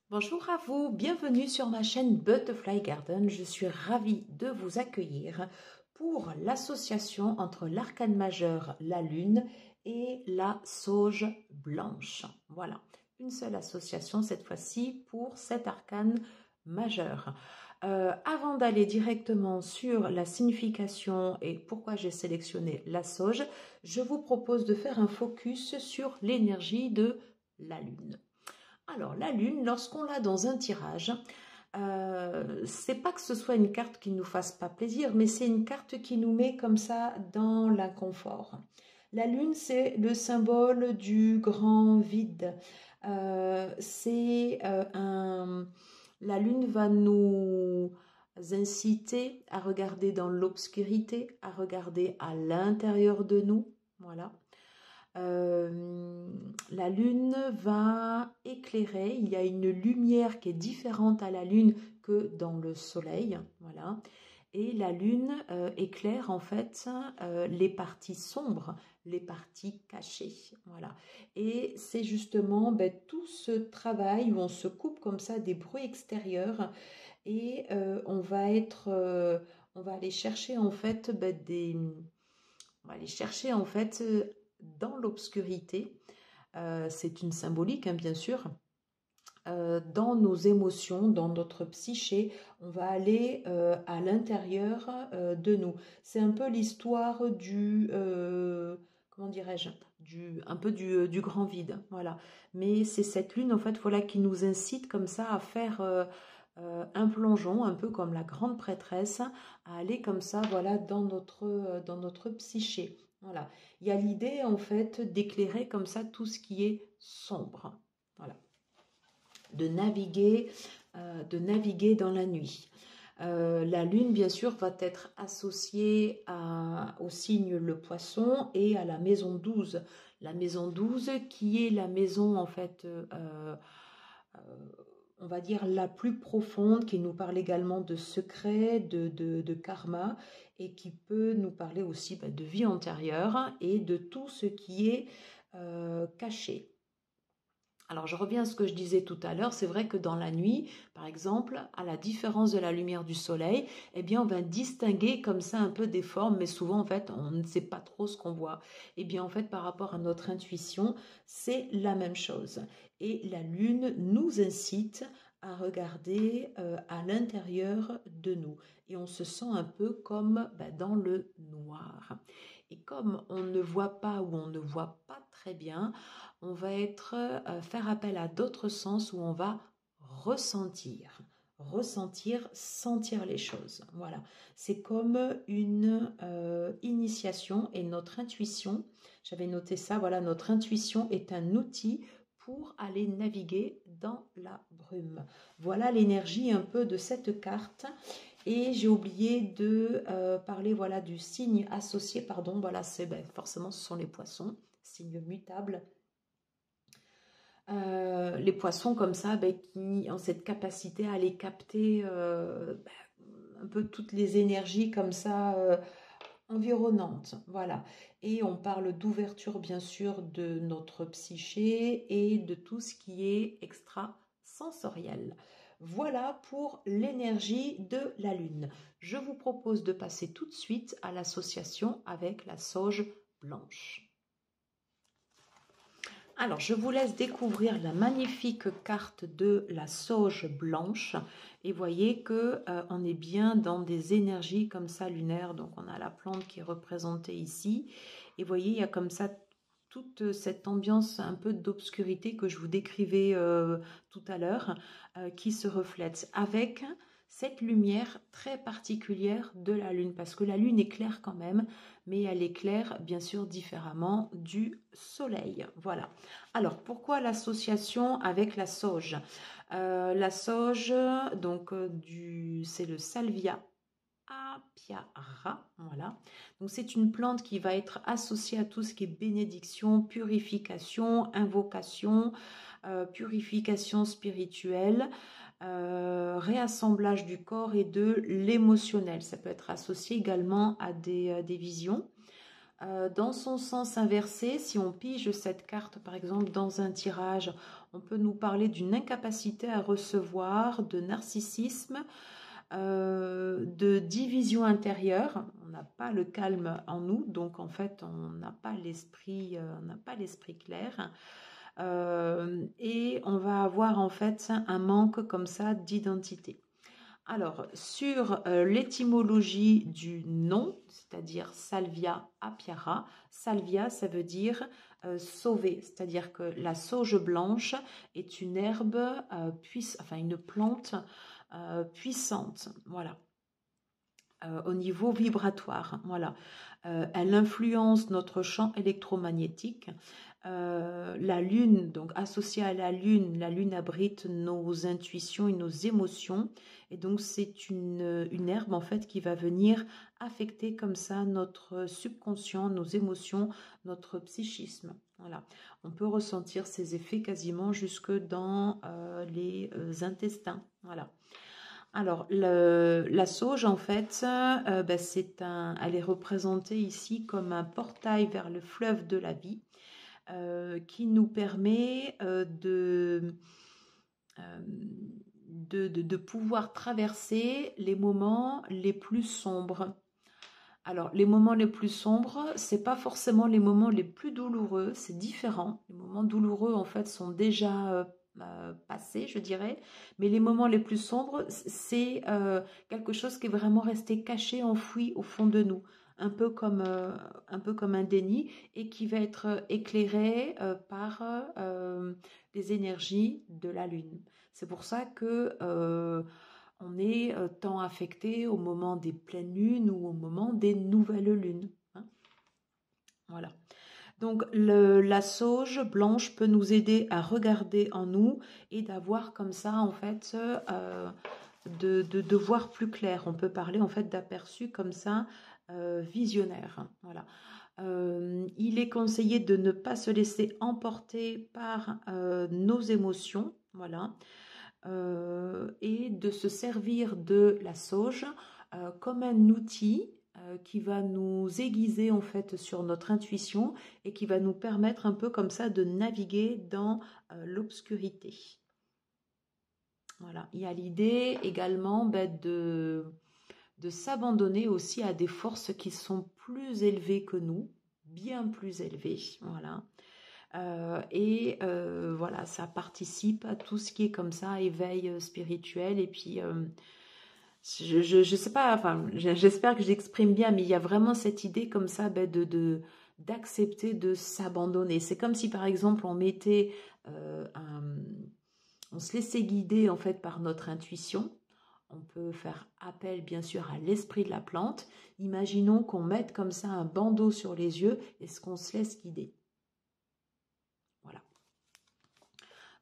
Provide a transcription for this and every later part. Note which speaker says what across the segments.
Speaker 1: Bonjour à vous, bienvenue sur ma chaîne Butterfly Garden. Je suis ravie de vous accueillir pour l'association entre l'arcane majeur, la lune, et la sauge blanche. Voilà, une seule association cette fois-ci pour cet arcane majeur. Avant d'aller directement sur la signification et pourquoi j'ai sélectionné la sauge, je vous propose de faire un focus sur l'énergie de la lune. Alors, la lune, lorsqu'on l'a dans un tirage, c'est pas que ce soit une carte qui nous fasse pas plaisir, mais c'est une carte qui nous met comme ça dans l'inconfort. La lune, c'est le symbole du grand vide. La lune va nous inciter à regarder dans l'obscurité, à regarder à l'intérieur de nous. Voilà. La lune va éclairer, il y a une lumière qui est différente à la lune que dans le soleil, voilà. Et la lune éclaire en fait les parties sombres, les parties cachées, voilà. Et c'est justement tout ce travail où on se coupe comme ça des bruits extérieurs et on va aller chercher en fait on va aller chercher en fait dans l'obscurité, c'est une symbolique hein, bien sûr, dans nos émotions, dans notre psyché, on va aller à l'intérieur de nous. C'est un peu l'histoire du, comment dirais-je, du grand vide, voilà. Mais c'est cette lune en fait, voilà, qui nous incite comme ça à faire un plongeon, un peu comme la grande prêtresse, à aller comme ça, voilà, dans notre psyché. Voilà. Il y a l'idée en fait d'éclairer comme ça tout ce qui est sombre. Voilà. De naviguer dans la nuit. La lune, bien sûr, va être associée au signe le poisson et à la maison 12. La maison 12 qui est la maison, en fait, on va dire la plus profonde, qui nous parle également de secrets, de karma, et qui peut nous parler aussi de vie antérieure et de tout ce qui est caché. Alors, je reviens à ce que je disais tout à l'heure. C'est vrai que dans la nuit, par exemple, à la différence de la lumière du soleil, eh bien, on va distinguer comme ça un peu des formes, mais souvent, en fait, on ne sait pas trop ce qu'on voit. Eh bien, en fait, par rapport à notre intuition, c'est la même chose. Et la lune nous incite à regarder à l'intérieur de nous. Et on se sent un peu comme dans le noir. Et comme on ne voit pas ou on ne voit pas très bien, on va faire appel à d'autres sens où on va ressentir, sentir les choses. Voilà, c'est comme une initiation et notre intuition, j'avais noté ça, voilà, notre intuition est un outil pour aller naviguer dans la brume. Voilà l'énergie un peu de cette carte. Et j'ai oublié de parler voilà, du signe associé, pardon, voilà, c'est forcément ce sont les poissons, signe mutable. Les poissons comme ça, qui ont cette capacité à aller capter un peu toutes les énergies comme ça environnantes. Voilà. Et on parle d'ouverture bien sûr de notre psyché et de tout ce qui est extrasensoriel. Voilà pour l'énergie de la lune. Je vous propose de passer tout de suite à l'association avec la sauge blanche. Alors, je vous laisse découvrir la magnifique carte de la sauge blanche. Et voyez que on est bien dans des énergies comme ça lunaires. Donc, on a la plante qui est représentée ici. Et voyez, il y a comme ça toute cette ambiance un peu d'obscurité que je vous décrivais tout à l'heure, qui se reflète avec cette lumière très particulière de la lune, parce que la lune éclaire quand même, mais elle éclaire bien sûr différemment du soleil. Voilà. Alors, pourquoi l'association avec la sauge? La sauge, donc, c'est le Salvia apiara, voilà. Donc, c'est une plante qui va être associée à tout ce qui est bénédiction, purification, invocation, purification spirituelle, réassemblage du corps et de l'émotionnel. Ça peut être associé également à des visions. Dans son sens inversé, si on pige cette carte par exemple dans un tirage, On peut nous parler d'une incapacité à recevoir, de narcissisme, de division intérieure. On n'a pas le calme en nous, donc en fait, on n'a pas l'esprit clair. Et on va avoir en fait un manque comme ça d'identité. Alors, sur l'étymologie du nom, c'est-à-dire Salvia apiara, Salvia, ça veut dire sauver, c'est-à-dire que la sauge blanche est une herbe, enfin une plante puissante, voilà, au niveau vibratoire, voilà. Elle influence notre champ électromagnétique. La lune, donc associée à la lune abrite nos intuitions et nos émotions. Et donc, c'est une herbe, en fait, qui va venir affecter comme ça notre subconscient, nos émotions, notre psychisme. Voilà. On peut ressentir ces effets quasiment jusque dans les intestins. Voilà. Alors, la sauge, en fait, elle est représentée ici comme un portail vers le fleuve de la vie qui nous permet de pouvoir traverser les moments les plus sombres. Alors, les moments les plus sombres, c'est pas forcément les moments les plus douloureux, c'est différent. Les moments douloureux, en fait, sont déjà passés, je dirais. Mais les moments les plus sombres, c'est quelque chose qui est vraiment resté caché, enfoui au fond de nous. Un peu comme un déni et qui va être éclairé par les énergies de la Lune. C'est pour ça que on est tant affecté au moment des pleines lunes ou au moment des nouvelles lunes. Hein. Voilà. Donc la sauge blanche peut nous aider à regarder en nous et d'avoir comme ça en fait de voir plus clair. On peut parler en fait d'aperçu comme ça visionnaire. Voilà. Il est conseillé de ne pas se laisser emporter par nos émotions. Voilà. Et de se servir de la sauge comme un outil qui va nous aiguiser en fait sur notre intuition et qui va nous permettre un peu comme ça de naviguer dans l'obscurité. Voilà, il y a l'idée également de s'abandonner aussi à des forces qui sont plus élevées que nous, bien plus élevées, voilà. Voilà, ça participe à tout ce qui est comme ça, éveil spirituel. Et puis, je sais pas, enfin, j'espère que j'exprime bien, mais il y a vraiment cette idée comme ça d'accepter de s'abandonner. C'est comme si, par exemple, on se laissait guider en fait par notre intuition. On peut faire appel bien sûr à l'esprit de la plante. Imaginons qu'on mette comme ça un bandeau sur les yeux et qu'on se laisse guider. Voilà.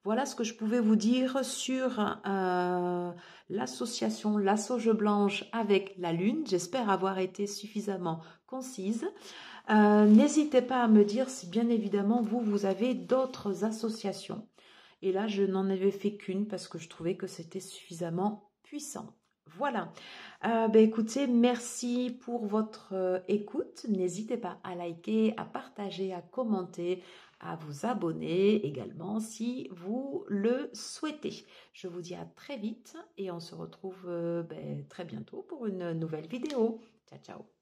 Speaker 1: Voilà ce que je pouvais vous dire sur l'association La Sauge Blanche avec la Lune. J'espère avoir été suffisamment concise. N'hésitez pas à me dire si bien évidemment vous avez d'autres associations. Et là, je n'en avais fait qu'une parce que je trouvais que c'était suffisamment puissant. Voilà. Écoutez, merci pour votre écoute. N'hésitez pas à liker, à partager, à commenter, à vous abonner également si vous le souhaitez. Je vous dis à très vite et on se retrouve très bientôt pour une nouvelle vidéo. Ciao, ciao.